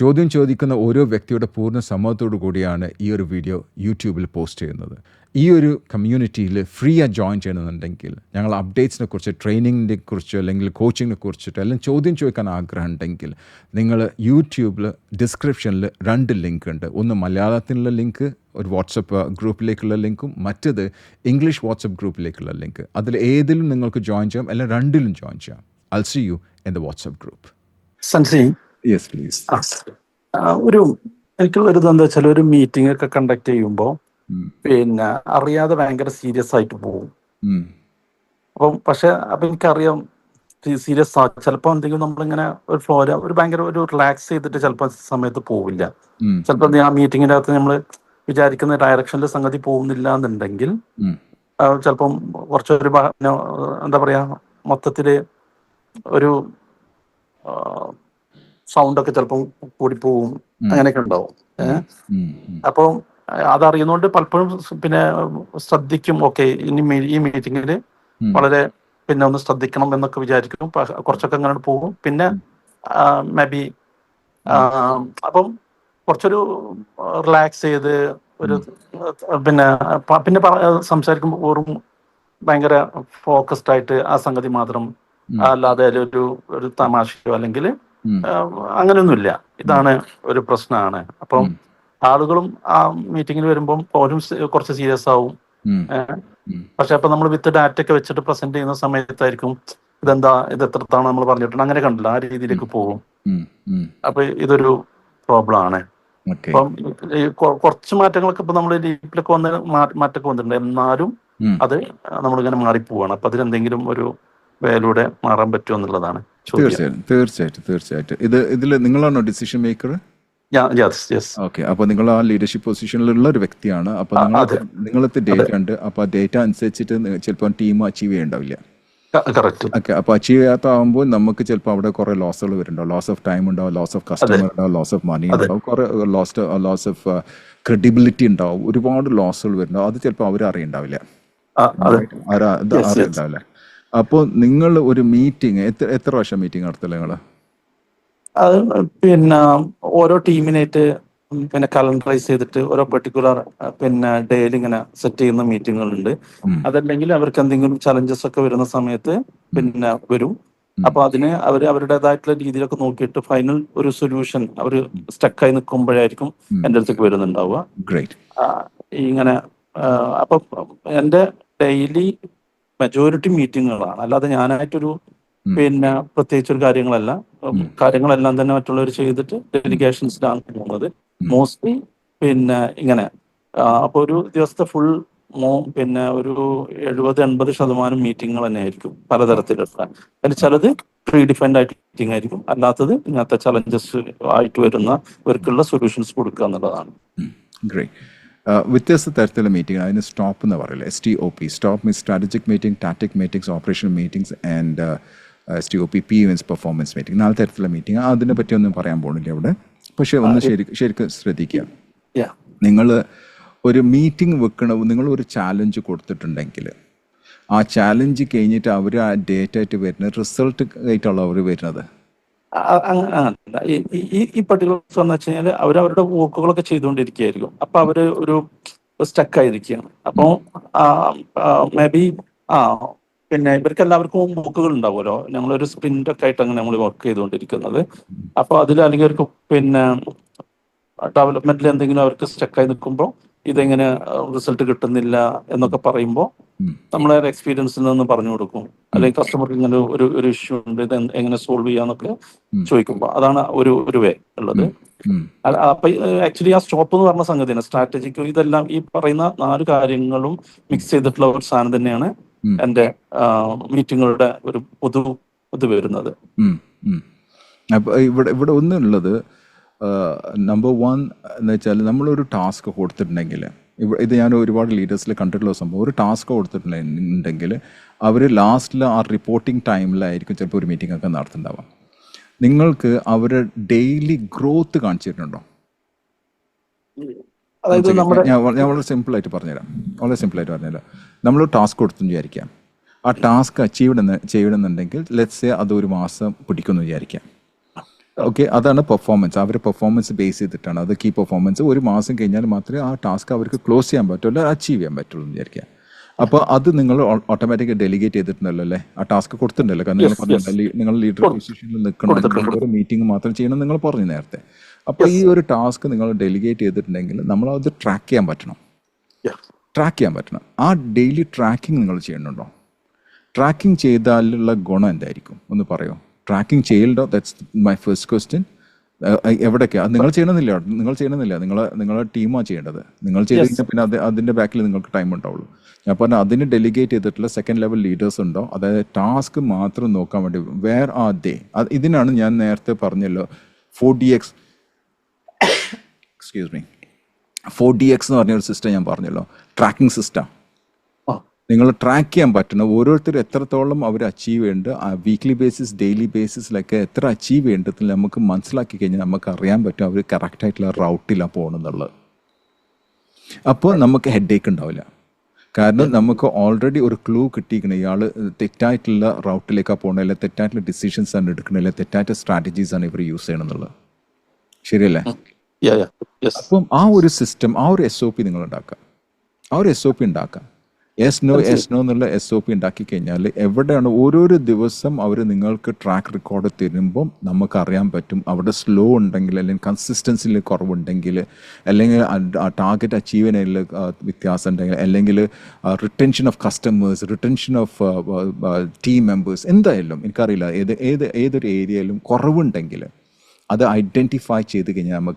ചോദ്യം ചോദിക്കുന്ന ഓരോ വ്യക്തിയുടെ പൂർണ്ണ സമ്മതത്തോടു കൂടിയാണ് ഈ ഒരു വീഡിയോ യൂട്യൂബിൽ പോസ്റ്റ് ചെയ്യുന്നത്. ഈ ഒരു കമ്മ്യൂണിറ്റിയിൽ ഫ്രീ ആയി ജോയിൻ ചെയ്യണമെന്നുണ്ടെങ്കിൽ ഞങ്ങൾ അപ്ഡേറ്റ്സിനെ കുറിച്ച്, ട്രെയിനിങ്ങിനെ കുറിച്ച്, അല്ലെങ്കിൽ കോച്ചിങ്ങിനെ കുറിച്ചിട്ട് എല്ലാം ചോദ്യം ചോദിക്കാൻ ആഗ്രഹം ഉണ്ടെങ്കിൽ നിങ്ങൾ യൂട്യൂബിൽ ഡിസ്ക്രിപ്ഷനിൽ 2 ലിങ്ക് ഉണ്ട്. ഒന്ന് മലയാളത്തിലുള്ള ലിങ്ക്, ഒരു വാട്സപ്പ് ഗ്രൂപ്പിലേക്കുള്ള ലിങ്കും, മറ്റത് ഇംഗ്ലീഷ് വാട്സപ്പ് ഗ്രൂപ്പിലേക്കുള്ള ലിങ്ക്. അതിൽ ഏതിലും നിങ്ങൾക്ക് ജോയിൻ ചെയ്യാം, അല്ലെങ്കിൽ 2ലും ജോയിൻ ചെയ്യാം. I'll see you in the WhatsApp group. Sansi, Yes, please. എനിക്കുള്ളൊരു എന്താ വെച്ചാൽ, ഒരു മീറ്റിംഗ് ഒക്കെ കണ്ടക്ട് ചെയ്യുമ്പോൾ പിന്നെ അറിയാതെ ഭയങ്കര സീരിയസ് ആയിട്ട് പോകും. അപ്പം എനിക്കറിയാം സീരിയസ് ആ, ചിലപ്പോൾ എന്തെങ്കിലും നമ്മളിങ്ങനെ ഒരു ഫ്ലോര ഒരു ഭയങ്കര ഒരു റിലാക്സ് ചെയ്തിട്ട് ചിലപ്പോൾ സമയത്ത് പോവില്ല. ചിലപ്പോൾ ആ മീറ്റിങ്ങിൻ്റെ അകത്ത് നമ്മൾ വിചാരിക്കുന്ന ഡയറക്ഷനിൽ സംഗതി പോകുന്നില്ല എന്നുണ്ടെങ്കിൽ ചിലപ്പം കുറച്ചൊരു എന്താ പറയാ, മൊത്തത്തില് ഒരു സൗണ്ടൊക്കെ ചിലപ്പം കൂടിപ്പോവും, അങ്ങനെയൊക്കെ ഉണ്ടാവും. അപ്പം അതറിയുന്നോണ്ട് പലപ്പോഴും പിന്നെ ശ്രദ്ധിക്കും. ഓക്കെ, ഇനി ഈ മീറ്റിങ്ങിൽ വളരെ പിന്നെ ഒന്ന് ശ്രദ്ധിക്കണം എന്നൊക്കെ വിചാരിക്കും. കുറച്ചൊക്കെ അങ്ങനെ പോകും. പിന്നെ മേ ബി അപ്പം കുറച്ചൊരു റിലാക്സ് ചെയ്ത് ഒരു പിന്നെ സംസാരിക്കുമ്പോൾ വെറും ഭയങ്കര ഫോക്കസ്ഡ് ആയിട്ട് ആ സംഗതി മാത്രം, അല്ലാതെ ഒരു തമാശയോ അല്ലെങ്കിൽ അങ്ങനെയൊന്നുമില്ല. ഇതാണ് ഒരു പ്രശ്നമാണ്. അപ്പം ആളുകളും ആ മീറ്റിങ്ങിൽ വരുമ്പം ഓരും കുറച്ച് സീരിയസ് ആവും. പക്ഷെ അപ്പൊ നമ്മൾ വിത്ത് ഡാറ്റ ഒക്കെ വെച്ചിട്ട് പ്രസന്റ് ചെയ്യുന്ന സമയത്തായിരിക്കും ഇത് എത്ര തവണ നമ്മൾ പറഞ്ഞിട്ടുണ്ട്, അങ്ങനെ കണ്ടില്ല, ആ രീതിയിലേക്ക് പോകും. അപ്പൊ ഇതൊരു പ്രോബ്ലം ആണ്. അപ്പം കുറച്ച് മാറ്റങ്ങളൊക്കെ ഇപ്പൊ നമ്മൾ ലീപ്പിലൊക്കെ മാറ്റമൊക്കെ വന്നിട്ടുണ്ട്. എന്നാലും അത് നമ്മളിങ്ങനെ മാറിപ്പോവാണ്. അപ്പൊ അതിലെന്തെങ്കിലും ഒരു വേലൂടെ മാറാൻ പറ്റുമോ എന്നുള്ളതാണ് ചോദ്യം. തീർച്ചയായിട്ടും. ഇതിൽ നിങ്ങളാണോ ഡിസിഷൻ മേക്കർ? ഓക്കെ, അപ്പൊ നിങ്ങൾ ആ ലീഡർഷിപ്പ് പൊസിഷനിലുള്ള ഒരു വ്യക്തിയാണ്. അപ്പൊ നിങ്ങൾക്ക് ഡേറ്റ ഉണ്ട്. അപ്പൊ ആ ഡേറ്റ അനുസരിച്ചിട്ട് ചിലപ്പോൾ ടീം അച്ചീവ് ചെയ്യണ്ടാവില്ല. ഓക്കെ, അപ്പൊ അച്ചീവ് ചെയ്യാത്ത ആകുമ്പോൾ നമുക്ക് ചിലപ്പോൾ അവിടെ കുറെ ലോസുകൾ വരുന്നുണ്ടാവും. ലോസ് ഓഫ് ടൈം ഉണ്ടാവും, ലോസ് ഓഫ് കസ്റ്റമർ ഉണ്ടാവും, ലോസ് ഓഫ് മണി ഉണ്ടാവും, കുറെ ലോസ് ഓഫ് ക്രെഡിബിലിറ്റി ഉണ്ടാവും, ഒരുപാട് ലോസുകൾ വരുന്നുണ്ടാവും. അത് ചിലപ്പോൾ അവർ അറിയണ്ടാവില്ല. അപ്പോൾ നിങ്ങൾ ഒരു മീറ്റിംഗ് എത്ര പ്രാവശ്യം മീറ്റിംഗ് നടത്തില്ല നിങ്ങൾ? അത് പിന്നെ ഓരോ ടീമിനായിട്ട് പിന്നെ കലണ്ടറൈസ് ചെയ്തിട്ട് ഓരോ പെർട്ടിക്കുലർ പിന്നെ ഡേയിൽ ഇങ്ങനെ സെറ്റ് ചെയ്യുന്ന മീറ്റിങ്ങുകളുണ്ട്. അതല്ലെങ്കിൽ അവർക്ക് എന്തെങ്കിലും ചലഞ്ചസ് ഒക്കെ വരുന്ന സമയത്ത് പിന്നെ വരും. അപ്പൊ അതിന് അവരുടേതായിട്ടുള്ള രീതിയിലൊക്കെ നോക്കിയിട്ട് ഫൈനൽ ഒരു സൊല്യൂഷൻ അവർ സ്റ്റക്കായി നിൽക്കുമ്പോഴായിരിക്കും എൻ്റെ അടുത്തേക്ക് വരുന്നുണ്ടാവുക. ഇങ്ങനെ അപ്പൊ എൻ്റെ ഡെയിലി മെജോറിറ്റി മീറ്റിങ്ങുകളാണ്, അല്ലാതെ ഞാനായിട്ടൊരു പിന്നെ പ്രത്യേകിച്ചൊരു കാര്യങ്ങളെല്ലാം തന്നെ മറ്റുള്ളവർ ചെയ്തിട്ട് ഡെലിഗേഷൻസിലാണ് പോകുന്നത് മോസ്റ്റ്ലി. പിന്നെ ഇങ്ങനെ അപ്പൊ ഒരു ദിവസത്തെ ഫുൾ പിന്നെ ഒരു 70-80% മീറ്റിങ്ങുകൾ തന്നെ ആയിരിക്കും പലതരത്തിലുള്ള. അതിൽ ചിലത് പ്രീ ഡിഫൈൻഡ് ആയിട്ട് മീറ്റിംഗ് ആയിരിക്കും, അല്ലാത്തത് ഇങ്ങനത്തെ ചലഞ്ചസ് ആയിട്ട് വരുന്നവർക്കുള്ള സൊല്യൂഷൻസ് കൊടുക്കുക എന്നുള്ളതാണ്. വ്യത്യസ്ത തരത്തിലുള്ള മീറ്റിംഗ്, അതിന് സ്റ്റോപ്പ് എന്ന് പറയില്ല. STOP, stop means strategic meeting, tactic meetings, operational meetings and STOP means performance meeting. 4 തരത്തിലുള്ള മീറ്റിംഗ്. അതിനെ പറ്റി ഒന്നും പറയാൻ പോകുന്നില്ല അവിടെ. പക്ഷെ ഒന്ന് ശരിക്കും ശ്രദ്ധിക്കുക. നിങ്ങൾ ഒരു മീറ്റിംഗ് നിങ്ങൾ ഒരു ചാലഞ്ച് കൊടുത്തിട്ടുണ്ടെങ്കിൽ ആ ചാലഞ്ച് കഴിഞ്ഞിട്ട് അവർ ആ ഡേറ്റ് ആയിട്ട് വരുന്നത് റിസൾട്ട് ആയിട്ടുള്ള അവർ വരുന്നത്. ഈ പർട്ടിക്കുലർ എന്ന് വെച്ച് കഴിഞ്ഞാൽ അവരവരുടെ വർക്കുകളൊക്കെ ചെയ്തുകൊണ്ടിരിക്കുകയായിരിക്കും. അപ്പൊ അവര് ഒരു സ്റ്റക്ക് ആയിരിക്കുകയാണ്. അപ്പൊ മേ ബി പിന്നെ ഇവർക്ക് എല്ലാവർക്കും വർക്കുകൾ ഉണ്ടാവുമല്ലോ. ഞങ്ങളൊരു സ്പ്രിന്റ് ഒക്കെ ആയിട്ട് അങ്ങനെ നമ്മൾ വർക്ക് ചെയ്തുകൊണ്ടിരിക്കുന്നത്. അപ്പൊ അതിൽ അല്ലെങ്കിൽ അവർക്ക് പിന്നെ ഡെവലപ്മെന്റിൽ എന്തെങ്കിലും അവർക്ക് സ്റ്റക്കായി നിൽക്കുമ്പോൾ ഇതെങ്ങനെ റിസൾട്ട് കിട്ടുന്നില്ല എന്നൊക്കെ പറയുമ്പോൾ നമ്മളെ എക്സ്പീരിയൻസിൽ നിന്ന് പറഞ്ഞു കൊടുക്കും. അല്ലെങ്കിൽ കസ്റ്റമർക്ക് ഇങ്ങനെ ഒരു ഇഷ്യൂ ഉണ്ട്, ഇത് എങ്ങനെ സോൾവ് ചെയ്യാന്നൊക്കെ ചോദിക്കുമ്പോൾ അതാണ് ഒരു വേ ഉള്ളത്. അപ്പൊ ആക്ച്വലി ആ സ്റ്റോപ്പ് എന്ന് പറഞ്ഞ സംഗതി തന്നെ സ്ട്രാറ്റജിക്ക് ഇതെല്ലാം ഈ പറയുന്ന 4 കാര്യങ്ങളും മിക്സ് ചെയ്തിട്ടുള്ള ഒരു സാധനം തന്നെയാണ് എൻ്റെ മീറ്റിങ്ങുകളുടെ ഒരു പൊതു വരുന്നത്. അപ്പൊ ഇവിടെ ഒന്നുള്ളത് നമ്പർ 1 എന്ന് വെച്ചാൽ നമ്മളൊരു ടാസ്ക് കൊടുത്തിട്ടുണ്ടെങ്കിൽ, ഇത് ഞാൻ ഒരുപാട് ലീഡേഴ്സിൽ കണ്ടിട്ടുള്ള സംഭവം, ഒരു ടാസ്ക് കൊടുത്തിട്ടുണ്ടെങ്കിൽ അവർ ലാസ്റ്റിൽ ആ റിപ്പോർട്ടിംഗ് ടൈമിലായിരിക്കും ചിലപ്പോൾ ഒരു മീറ്റിംഗ് ഒക്കെ നടത്തുന്നുണ്ടാവാം. നിങ്ങൾക്ക് അവരുടെ ഡെയിലി ഗ്രോത്ത് കാണിച്ചിട്ടുണ്ടോ? ഞാൻ വളരെ സിമ്പിളായിട്ട് പറഞ്ഞുതരാം. നമ്മൾ ടാസ്ക് കൊടുത്തെന്ന് വിചാരിക്കാം. ആ ടാസ്ക് അച്ചീവ് ചെയ്യണമെന്നുണ്ടെങ്കിൽ ലെറ്റ്സ് സേ അത് 1 മാസം പിടിക്കുമെന്ന് വിചാരിക്കാം. ഓക്കെ, അതാണ് പെർഫോമൻസ്. അവരുടെ പെർഫോമൻസ് ബേസ് ചെയ്തിട്ടാണ് അത്. കീ പെർഫോമൻസ് ഒരു മാസം കഴിഞ്ഞാൽ മാത്രമേ ആ ടാസ്ക് അവർക്ക് ക്ലോസ് ചെയ്യാൻ പറ്റുള്ളൂ, അച്ചീവ് ചെയ്യാൻ പറ്റുള്ളൂ എന്ന് വിചാരിക്കുക. അപ്പോൾ അത് നിങ്ങൾ ഓട്ടോമാറ്റിക്കായി ഡെലിഗേറ്റ് ചെയ്തിട്ടുണ്ടല്ലോ അല്ലേ, ആ ടാസ്ക് കൊടുത്തിട്ടുണ്ടല്ലോ. കാരണം നിങ്ങൾ പറഞ്ഞില്ല നിങ്ങൾ ലീഡർ പൊസിഷനിൽ നിൽക്കണം, ഒരു മീറ്റിംഗ് മാത്രം ചെയ്യണം നിങ്ങൾ പറഞ്ഞു നേരത്തെ. അപ്പോൾ ഈ ഒരു ടാസ്ക് നിങ്ങൾ ഡെലിഗേറ്റ് ചെയ്തിട്ടുണ്ടെങ്കിൽ നമ്മളത് ട്രാക്ക് ചെയ്യാൻ പറ്റണം. ആ ഡെയിലി ട്രാക്കിംഗ് നിങ്ങൾ ചെയ്യുന്നുണ്ടോ? ട്രാക്കിംഗ് ചെയ്താലുള്ള ഗുണം എന്തായിരിക്കും ഒന്ന് പറയോ? ട്രാക്കിംഗ് ചെയ്യലുണ്ടോ? That's my first question. എവിടേക്കാണ് അത് നിങ്ങൾ ചെയ്യണമെന്നില്ല, നിങ്ങളെ ടീമാണ് ചെയ്യേണ്ടത്. നിങ്ങൾ ചെയ്ത് കഴിഞ്ഞാൽ പിന്നെ അതിൻ്റെ ബാക്കിൽ നിങ്ങൾക്ക് ടൈം ഉണ്ടാവുള്ളൂ. ഞാൻ പറഞ്ഞ അതിന് ഡെലിഗേറ്റ് ചെയ്തിട്ടുള്ള സെക്കൻഡ് ലെവൽ ലീഡേഴ്സ് ഉണ്ടോ? അതായത് ടാസ്ക് മാത്രം നോക്കാൻ വേണ്ടി വേർ ആർ ദേ. ഇതിനാണ് ഞാൻ നേരത്തെ പറഞ്ഞല്ലോ 4DX എക്സ്ക്യൂസ് മീ 4DX എന്ന് പറഞ്ഞൊരു സിസ്റ്റം ഞാൻ പറഞ്ഞല്ലോ, ട്രാക്കിംഗ് സിസ്റ്റം. നിങ്ങൾ ട്രാക്ക് ചെയ്യാൻ പറ്റണം ഓരോരുത്തരും എത്രത്തോളം അവർ അച്ചീവ് ചെയ്യേണ്ടത്, വീക്ക്ലി ബേസിസ് ഡെയിലി ബേസിസിലൊക്കെ എത്ര അച്ചീവ് ചെയ്യേണ്ടതിൽ നമുക്ക് മനസ്സിലാക്കി കഴിഞ്ഞാൽ നമുക്ക് അറിയാൻ പറ്റും അവർ കറക്റ്റായിട്ടുള്ള റൗട്ടിലാണ് പോകണമെന്നുള്ളത്. അപ്പോൾ നമുക്ക് ഹെഡേക്ക് ഉണ്ടാവില്ല. കാരണം നമുക്ക് ഓൾറെഡി ഒരു ക്ലൂ കിട്ടിയിരിക്കണം, ഇയാൾ തെറ്റായിട്ടുള്ള റൗട്ടിലേക്കാണ് പോകണത്, അല്ലെങ്കിൽ തെറ്റായിട്ടുള്ള ഡിസിഷൻസ് ആണ് എടുക്കുന്നത്, അല്ലെങ്കിൽ തെറ്റായിട്ട് സ്ട്രാറ്റജീസ് ആണ് ഇവർ യൂസ് ചെയ്യണമെന്നുള്ളത്. ശരിയല്ലേ? അപ്പം ആ ഒരു സിസ്റ്റം, ആ ഒരു SOP നിങ്ങൾ ഉണ്ടാക്കുക. ഉണ്ടാക്കുക. എസ് നോ എന്നുള്ള SOP ഉണ്ടാക്കി കഴിഞ്ഞാൽ എവിടെയാണ് ഓരോരോ ദിവസം അവർ നിങ്ങൾക്ക് ട്രാക്ക് റെക്കോർഡ് തരുമ്പം നമുക്കറിയാൻ പറ്റും അവിടെ സ്ലോ ഉണ്ടെങ്കിൽ, അല്ലെങ്കിൽ കൺസിസ്റ്റൻസിയിൽ കുറവുണ്ടെങ്കിൽ, അല്ലെങ്കിൽ ടാർഗറ്റ് അച്ചീവ് ചെയ്യുന്നതിൽ വ്യത്യാസം ഉണ്ടെങ്കിൽ, അല്ലെങ്കിൽ retention of customers, retention of team members, എന്തായാലും എനിക്കറിയില്ല ഏതൊരു ഏരിയയിലും കുറവുണ്ടെങ്കിൽ അത് ഐഡൻറ്റിഫൈ ചെയ്ത് കഴിഞ്ഞാൽ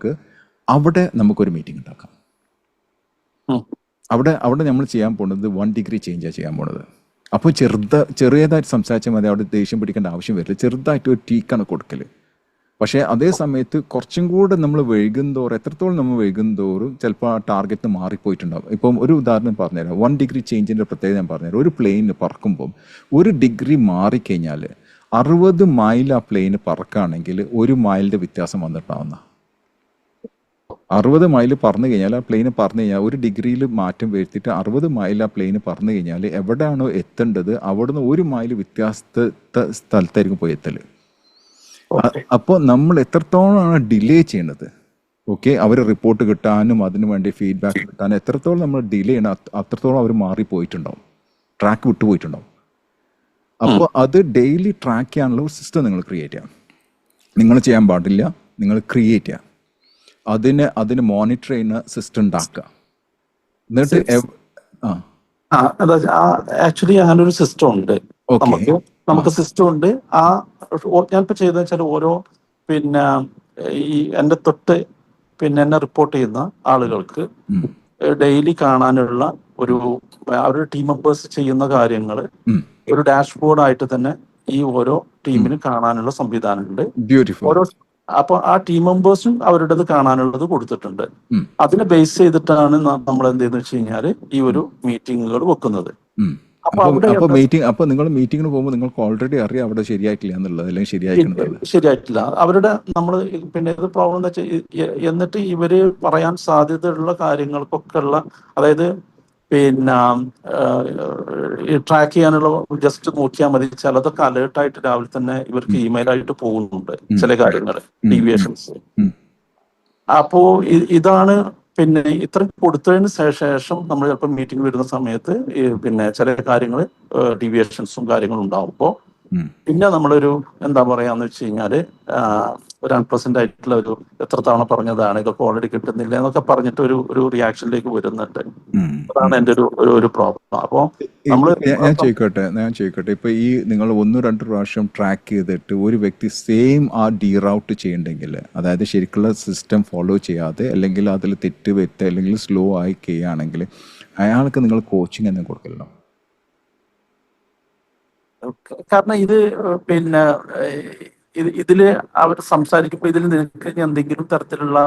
അവിടെ നമുക്കൊരു മീറ്റിംഗ് ഉണ്ടാക്കാം. അവിടെ നമ്മൾ ചെയ്യാൻ പോകുന്നത് 1 degree ചേഞ്ചാണ് ചെയ്യാൻ പോകുന്നത്. അപ്പോൾ ചെറിയതായിട്ട് സംസാരിച്ചാൽ മതി, അവിടെ ദേഷ്യം പിടിക്കേണ്ട ആവശ്യം വരില്ല. ചെറുതായിട്ട് ഒരു ടീക്കാണ് കൊടുക്കൽ. പക്ഷേ അതേ സമയത്ത് കുറച്ചും കൂടെ നമ്മൾ എത്രത്തോളം നമ്മൾ വൈകുന്തോറും ചിലപ്പോൾ ആ ടാർഗറ്റ് മാറിപ്പോയിട്ടുണ്ടാകും. ഇപ്പം ഒരു ഉദാഹരണം പറഞ്ഞുതരാം. 1 degree ചേഞ്ചിൻ്റെ പ്രത്യേകത ഞാൻ പറഞ്ഞുതരാം. ഒരു പ്ലെയിന് പറക്കുമ്പം 1 degree മാറിക്കഴിഞ്ഞാൽ 60 മൈൽ ആ പ്ലെയിന് പറക്കുകയാണെങ്കിൽ 1 മൈലിൻ്റെ വ്യത്യാസം വന്നിട്ടാവുന്ന 60 മൈൽ പറന്നു കഴിഞ്ഞാൽ ആ പ്ലെയിന് പറന്നു കഴിഞ്ഞാൽ 1 ഡിഗ്രിയിൽ മാറ്റം വരുത്തിയിട്ട് 60 മൈൽ ആ പ്ലെയിന് പറന്നു കഴിഞ്ഞാൽ എവിടെയാണോ എത്തേണ്ടത് അവിടുന്ന് 1 മൈൽ വ്യത്യാസത്തെ സ്ഥലത്തായിരിക്കും പോയി എത്തൽ. അപ്പോൾ നമ്മൾ എത്രത്തോളമാണ് ഡിലേ ചെയ്യണത്, ഓക്കെ, അവർ റിപ്പോർട്ട് കിട്ടാനും അതിനു വേണ്ടി ഫീഡ്ബാക്ക് കിട്ടാനും എത്രത്തോളം നമ്മൾ ഡിലേ ചെയ്യണം അത്രത്തോളം അവർ മാറിപ്പോയിട്ടുണ്ടാവും, ട്രാക്ക് വിട്ടുപോയിട്ടുണ്ടാവും. അപ്പോൾ അത് ഡെയിലി ട്രാക്ക് ചെയ്യാനുള്ള ഒരു സിസ്റ്റം നിങ്ങൾ ക്രിയേറ്റ് ചെയ്യാം. നിങ്ങൾ ചെയ്യാൻ പാടില്ല, നിങ്ങൾ ക്രിയേറ്റ് ചെയ്യാം. അതിന് മോണിറ്റർ ചെയ്യുന്ന സിസ്റ്റം ഉണ്ടാക്കുക. എന്നിട്ട് ആക്ച്വലി അങ്ങനൊരു സിസ്റ്റം ഉണ്ട്. നമുക്ക് സിസ്റ്റം ഉണ്ട്. ഞാനിപ്പോ ചെയ്തെന്ന് വെച്ചാൽ ഓരോ ഈ എന്റെ തൊട്ട് എന്നെ റിപ്പോർട്ട് ചെയ്യുന്ന ആളുകൾക്ക് ഡെയിലി കാണാനുള്ള അവരുടെ ടീം മെമ്പേഴ്സ് ചെയ്യുന്ന കാര്യങ്ങൾ ഒരു ഡാഷ്ബോർഡായിട്ട് തന്നെ ഈ ഓരോ ടീമിനും കാണാനുള്ള സംവിധാനമുണ്ട്. ഓരോ അപ്പൊ ആ ടീം മെമ്പേഴ്സും അവരുടേത് കാണാനുള്ളത് കൊടുത്തിട്ടുണ്ട്. അതിനെ ബേസ് ചെയ്തിട്ടാണ് നമ്മൾ എന്ത് ചെയ്യുന്നത് വെച്ച് കഴിഞ്ഞാൽ ഈ ഒരു മീറ്റിങ്ങുകൾ വെക്കുന്നത്. അപ്പൊ നിങ്ങൾ മീറ്റിങ്ങിന് പോകുമ്പോൾ നിങ്ങൾക്ക് ഓൾറെഡി അറിയാം അവിടെ ശരിയായിട്ടില്ല എന്നുള്ളത്, അല്ലെങ്കിൽ ശരിയായിട്ടില്ല അവരുടെ നമ്മൾ ഇത് പ്രോബ്ലം എന്താ വെച്ചാൽ എന്നിട്ട് ഇവര് പറയാൻ സാധ്യതയുള്ള കാര്യങ്ങൾക്കൊക്കെ ഉള്ള, അതായത് ട്രാക്ക് ചെയ്യാനുള്ള ജസ്റ്റ് നോക്കിയാൽ മതി. ചിലതൊക്കെ അലേർട്ടായിട്ട് രാവിലെ തന്നെ ഇവർക്ക് ഇമെയിൽ ആയിട്ട് പോകുന്നുണ്ട് ചില കാര്യങ്ങൾ, ഡീവിയേഷൻസ്. അപ്പോ ഇതാണ് ഇത്രയും കൊടുത്തതിന് ശേഷം നമ്മൾ ചിലപ്പോൾ മീറ്റിംഗ് വരുന്ന സമയത്ത് ചില കാര്യങ്ങൾ ഡീവിയേഷൻസും കാര്യങ്ങളും ഉണ്ടാവുമ്പോൾ പിന്നെ നമ്മളൊരു എന്താ പറയാന്ന് വെച്ച് കഴിഞ്ഞാല് ഒരു അൺപ്ലസന്റ് ആയിട്ടുള്ള ഒരു എത്ര തവണ പറഞ്ഞതാണ് ഇതൊക്കെ ഓൾറെഡി കിട്ടുന്നില്ല എന്നൊക്കെ പറഞ്ഞിട്ട് ഒരു റിയാക്ഷനിലേക്ക് വരുന്നുണ്ട്. അതാണ് എന്റെ ഒരു പ്രോബ്ലം. അപ്പോ ഞാൻ ചോദിക്കട്ടെ ഇപ്പൊ ഈ നിങ്ങൾ 1-2 പ്രാവശ്യം ട്രാക്ക് ചെയ്തിട്ട് ഒരു വ്യക്തി സെയിം ആ ഡീറൗട്ട് ചെയ്യണ്ടെങ്കിൽ, അതായത് ശരിക്കുള്ള സിസ്റ്റം ഫോളോ ചെയ്യാതെ അല്ലെങ്കിൽ അതിൽ തെറ്റ് വരുത്തുക അല്ലെങ്കിൽ സ്ലോ ആയി ചെയ്യുകയാണെങ്കിൽ അയാൾക്ക് നിങ്ങൾ കോച്ചിങ് എന്ന് കൊടുക്കല്ലോ? കാരണം ഇതില് അവർ സംസാരിക്കുമ്പോൾ ഇതിൽ നിനക്ക് എന്തെങ്കിലും തരത്തിലുള്ള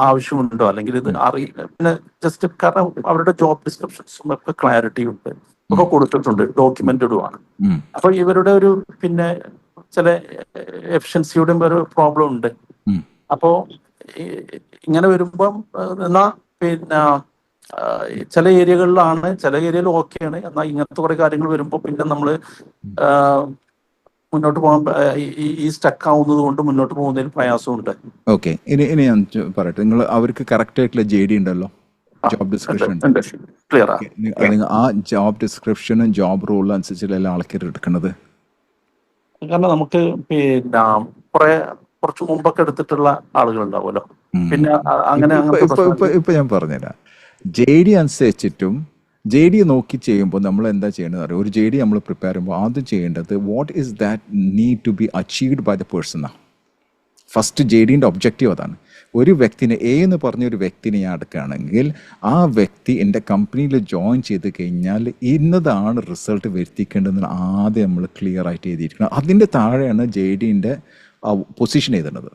ആവശ്യമുണ്ടോ, അല്ലെങ്കിൽ ഇത് അറിയില്ല, ജസ്റ്റ് കാരണം അവരുടെ ജോബ് ഡിസ്ക്രിപ്ഷൻസും ഒക്കെ ക്ലാരിറ്റി ഉണ്ട്, ഒക്കെ കൊടുത്തിട്ടുണ്ട്, ഡോക്യുമെന്റഡുമാണ്. അപ്പൊ ഇവരുടെ ഒരു ചില എഫിഷ്യൻസിയുടെ ഒരു പ്രോബ്ലം ഉണ്ട്. അപ്പോ ഇങ്ങനെ വരുമ്പം എന്നാ ചില ഏരിയകളിലാണ്, ചില ഏരിയയിൽ ഓക്കെയാണ്. എന്നാൽ ഇങ്ങനത്തെ കുറെ കാര്യങ്ങൾ വരുമ്പോൾ പിന്നെ നമ്മൾ മുന്നോട്ട് പോകാൻ ഈ സ്റ്റക്ക് ആവുന്നത് കൊണ്ട് മുന്നോട്ട് പോകുന്നതിൽ പ്രയാസമുണ്ട്. ഓക്കെ, ഇനി ഞാൻ പറയട്ടെ, നിങ്ങൾ അവർക്ക് കറക്റ്റ് ആയിട്ടുള്ള JD ഉണ്ടല്ലോ, ജോബ് ഡിസ്ക്രിപ്ഷൻ ഉണ്ട്. ക്ലിയർ നിങ്ങൾ ആ ജോബ് ഡിസ്ക്രിപ്ഷനും ജോബ് റോളും അനുസരിച്ചുള്ള ആൾക്കാർ എടുക്കുന്നത്. കാരണം നമുക്ക് പിന്നെ കുറച്ച് മുമ്പൊക്കെ എടുത്തിട്ടുള്ള ആളുകൾ ഉണ്ടാവുമല്ലോ. പിന്നെ അങ്ങനെ ഇപ്പൊ ഞാൻ പറഞ്ഞുതരാം. JD അനുസരിച്ചിട്ടും JD നോക്കി ചെയ്യുമ്പോൾ നമ്മൾ എന്താ ചെയ്യേണ്ടത് അറിയാം. ഒരു JD നമ്മൾ പ്രിപ്പയർ ചെയ്യുമ്പോൾ ആദ്യം ചെയ്യേണ്ടത് what is that need to be achieved by the person. First JDൻ്റെ ഒബ്ജക്റ്റീവ് അതാണ്. ഒരു വ്യക്തിനെ എന്ന് പറഞ്ഞൊരു വ്യക്തിനെ ഞാൻ എടുക്കുകയാണെങ്കിൽ ആ വ്യക്തി എൻ്റെ കമ്പനിയിൽ ജോയിൻ ചെയ്ത് കഴിഞ്ഞാൽ ഇന്നതാണ് റിസൾട്ട് വരുത്തിക്കേണ്ടതെന്ന് ആദ്യം നമ്മൾ ക്ലിയർ ആയിട്ട് എഴുതിയിരിക്കണം. അതിൻ്റെ താഴെയാണ് JDൻ്റെ പൊസിഷൻ എഴുതുന്നത്.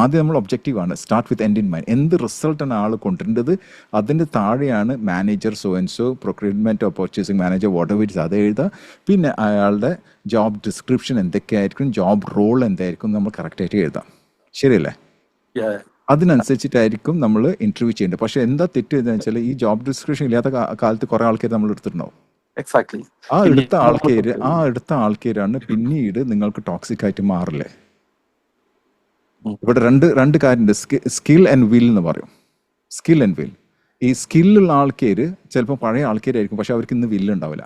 ആദ്യം നമ്മൾ ഒബ്ജക്റ്റീവാണ്, start with end in mind. എന്ത് റിസൾട്ടാണ് ആൾ കൊണ്ടുവരേണ്ടത്, അതിൻ്റെ താഴെയാണ് manager so and so, procurement of purchasing manager whatever it's അത് എഴുതുക. പിന്നെ അയാളുടെ ജോബ് ഡിസ്ക്രിപ്ഷൻ എന്തൊക്കെയായിരിക്കും, ജോബ് റോൾ എന്തായിരിക്കും നമ്മൾ കറക്റ്റായിട്ട് എഴുതാം. ശരിയല്ലേ? അതിനനുസരിച്ചിട്ടായിരിക്കും നമ്മൾ ഇൻ്റർവ്യൂ ചെയ്യേണ്ടത്. പക്ഷെ എന്താ തെറ്റ് എന്ന് വെച്ചാൽ ഈ ജോബ് ഡിസ്ക്രിപ്ഷൻ ഇല്ലാത്ത കാലത്ത് കുറേ ആൾക്കാർ നമ്മൾ എടുത്തിട്ടുണ്ടാവും. ആ എടുത്ത ആൾക്കാരാണ് പിന്നീട് നിങ്ങൾക്ക് ടോക്സിക് ആയിട്ട് മാറില്ലേ. ഇവിടെ രണ്ട് കാര്യമുണ്ട്, സ്കിൽ ആൻഡ് വിൽ എന്ന് പറയും. Skill and will. ഈ സ്കില്ലുള്ള ആൾക്കാർ ചിലപ്പോൾ പഴയ ആൾക്കാരായിരിക്കും, പക്ഷെ അവർക്ക് ഇന്ന് വില്ലുണ്ടാവില്ല.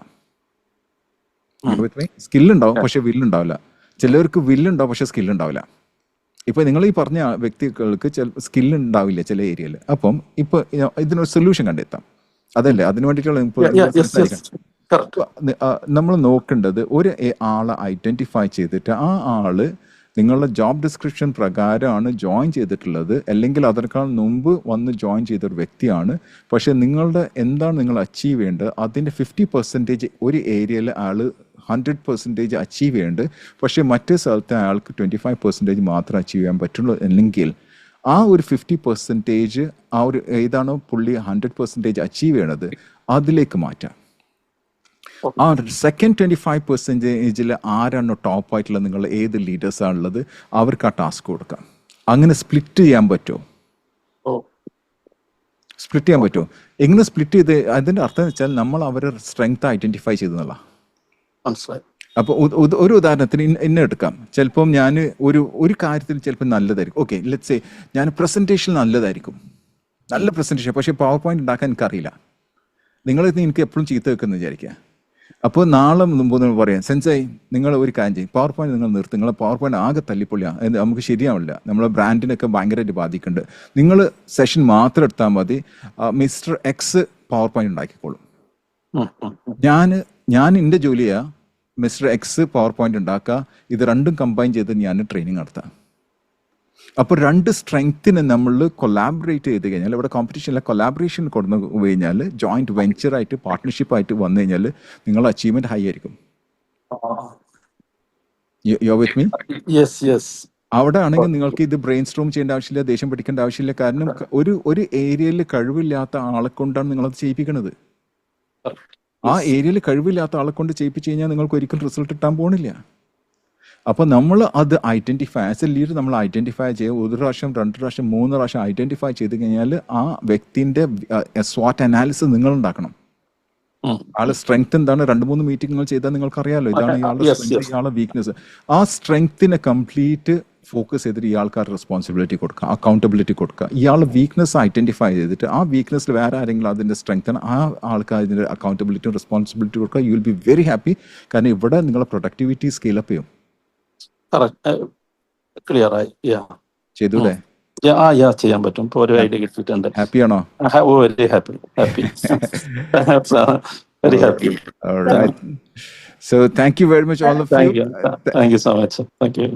സ്കില്ലുണ്ടാവും പക്ഷെ വില്ലുണ്ടാവില്ല. ചിലവർക്ക് വില്ലുണ്ടാവും പക്ഷെ സ്കില്ലുണ്ടാവില്ല. ഇപ്പൊ നിങ്ങൾ ഈ പറഞ്ഞ വ്യക്തികൾക്ക് ചില സ്കില്ലുണ്ടാവില്ല ചില ഏരിയയിൽ. അപ്പം ഇപ്പൊ ഇതിനൊരു സൊല്യൂഷൻ കണ്ടെത്താം. അതല്ലേ അതിനു വേണ്ടിയിട്ടുള്ള നമ്മൾ നോക്കേണ്ടത്. ഒരു ആളെ ഐഡന്റിഫൈ ചെയ്തിട്ട് ആ ആള് നിങ്ങളുടെ ജോബ് ഡിസ്ക്രിപ്ഷൻ പ്രകാരമാണ് ജോയിൻ ചെയ്തിട്ടുള്ളത്, അല്ലെങ്കിൽ അതിനേക്കാൾ മുമ്പ് വന്ന് ജോയിൻ ചെയ്തൊരു വ്യക്തിയാണ്. പക്ഷെ നിങ്ങളുടെ എന്താണ് നിങ്ങൾ അച്ചീവ് ചെയ്യേണ്ടത്, അതിൻ്റെ 50% ഒരു ഏരിയയിൽ ആൾ 100% അച്ചീവ് ചെയ്യേണ്ടത്. പക്ഷേ മറ്റേ സ്ഥലത്ത് അയാൾക്ക് 25% മാത്രമേ അച്ചീവ് ചെയ്യാൻ പറ്റുള്ളൂ. അല്ലെങ്കിൽ ആ ഒരു 50% ആ ഒരു ഏതാണോ പുള്ളി 100% അച്ചീവ് ചെയ്യണത് അതിലേക്ക് മാറ്റാം. ആ സെക്കൻഡ് 25% ആരാണോ ടോപ്പ് ആയിട്ടുള്ളത്, നിങ്ങൾ ഏത് ലീഡേഴ്സാണുള്ളത് അവർക്ക് ആ ടാസ്ക് കൊടുക്കാം. അങ്ങനെ സ്പ്ലിറ്റ് ചെയ്യാൻ പറ്റുമോ? സ്പ്ലിറ്റ് ചെയ്യാൻ പറ്റുമോ? എങ്ങനെ സ്പ്ലിറ്റ് ചെയ്ത്? അതിൻ്റെ അർത്ഥം എന്ന് വെച്ചാൽ നമ്മൾ അവരുടെ സ്ട്രെങ്ത് ഐഡന്റിഫൈ ചെയ്തെന്നുള്ള. അപ്പോൾ ഒരു ഉദാഹരണത്തിന് എന്നെ എടുക്കാം. ചിലപ്പം ഞാൻ ഒരു കാര്യത്തിൽ ചിലപ്പോൾ നല്ലതായിരിക്കും. ഓക്കെ, ലെറ്റ്സ് സേ ഞാൻ പ്രസൻറ്റേഷൻ നല്ലതായിരിക്കും, നല്ല പ്രസൻറ്റേഷൻ, പക്ഷേ പവർ പോയിന്റ് ഉണ്ടാക്കാൻ എനിക്കറിയില്ല. നിങ്ങളിത് എനിക്ക് എപ്പോഴും ചീത്ത വെക്കുമെന്ന് വിചാരിക്കുക. അപ്പോൾ നാളെ മുമ്പ് പറയാം, സെൻസായി നിങ്ങൾ ഒരു കാര്യം ചെയ്യും, പവർ പോയിന്റ് നിങ്ങൾ നിർത്തും, നിങ്ങളെ പവർ പോയിന്റ് ആകെ തല്ലിപ്പൊളിയാണ്, നമുക്ക് ശരിയാവില്ല, നമ്മളെ ബ്രാൻഡിനൊക്കെ ഭയങ്കരമായിട്ട് ബാധിക്കുന്നുണ്ട്, നിങ്ങൾ സെഷൻ മാത്രം എടുത്താൽ മതി, മിസ്റ്റർ എക്സ് പവർ പോയിന്റ് ഉണ്ടാക്കിക്കോളും. ഞാൻ എൻ്റെ ജോലിയാ മിസ്റ്റർ എക്സ് പവർ പോയിന്റ് ഉണ്ടാക്കുക, ഇത് രണ്ടും കമ്പൈൻ ചെയ്ത് ഞാൻ ട്രെയിനിങ് നടത്താം. അപ്പോൾ രണ്ട് സ്ട്രെങ്ത്തിനെ നമ്മൾ കൊലാബറേറ്റ് ചെയ്ത് കഴിഞ്ഞാൽ, ഇവിടെ കോമ്പറ്റീഷനിലെ കൊലാബറേഷൻ കൊടുന്നു കഴിഞ്ഞാൽ, ജോയിന്റ് വെഞ്ചറായിട്ട് പാർട്ട്ണർഷിപ്പായിട്ട് വന്നു കഴിഞ്ഞാൽ നിങ്ങളുടെ അച്ചീവ്മെന്റ് ഹൈ ആയിരിക്കും. അവിടെ ആണെങ്കിൽ നിങ്ങൾക്ക് ഇത് ബ്രെയിൻ സ്ട്രോം ചെയ്യേണ്ട ആവശ്യമില്ല, ദേഷ്യം പിടിക്കേണ്ട ആവശ്യമില്ല. കാരണം ഒരു ഏരിയയിൽ കഴിവില്ലാത്ത ആളെ കൊണ്ടാണ് നിങ്ങളത് ചെയ്യിപ്പിക്കുന്നത്. ആ ഏരിയയിൽ കഴിവില്ലാത്ത ആളെ കൊണ്ട് ചെയ്യിപ്പിച്ച് കഴിഞ്ഞാൽ നിങ്ങൾക്ക് ഒരിക്കലും റിസൾട്ട് കിട്ടാൻ പോകണില്ല. അപ്പോൾ നമ്മൾ അത് ഐഡന്റിഫൈ ആസ് എ ലീഡർ നമ്മൾ ഐഡന്റിഫൈ ചെയ്യുക. 1 പ്രാവശ്യം 2 പ്രാവശ്യം 3 പ്രാവശ്യം ഐഡന്റിഫൈ ചെയ്ത് കഴിഞ്ഞാൽ ആ വ്യക്തിന്റെ സ്വാട്ട് അനാലിസിസ് നിങ്ങൾ ഉണ്ടാക്കണം. ആളെ സ്ട്രെങ്ത് എന്താണ്, 2-3 മീറ്റിംഗുകൾ ചെയ്താൽ നിങ്ങൾക്ക് അറിയാമല്ലോ, ഇതാണ് ഇയാളുടെ സ്ട്രെങ്ത്, ഇയാളുടെ വീക്ക്നെസ്. ആ സ്ട്രെങ്ത്തിനെ കംപ്ലീറ്റ് ഫോക്കസ് ചെയ്തിട്ട് ഇയാൾക്കാർ റെസ്പോൺസിബിലിറ്റി കൊടുക്കുക, അക്കൗണ്ടബിലിറ്റി കൊടുക്കുക. ഇയാളുടെ വീക്ക്നെസ് ഐഡന്റിഫൈ ചെയ്തിട്ട് ആ വീക്ക്നെസ്സിൽ വേറെ ആരെങ്കിലും അതിൻ്റെ സ്ട്രെങ്ത്താണ്, ആ ആൾക്ക് അതിൻ്റെ അക്കൗണ്ടബിലിറ്റിയും റെസ്പോൺസിബിലിറ്റി കൊടുക്കുക. You will be very happy. കാരണം ഇവിടെ നിങ്ങളുടെ പ്രൊഡക്ടിവിറ്റി സ്കെയിലപ്പ് ചെയ്യും. ചെയ്തൂടെ? ചെയ്യാൻ പറ്റും. ഇപ്പോൾ ഒരു ഐഡിയ കിട്ടിയിട്ടുണ്ട്. ഹാപ്പിയാണോ? Very happy. Very happy. All right. So thank you very much, all of you. Thank you so much. Thank you.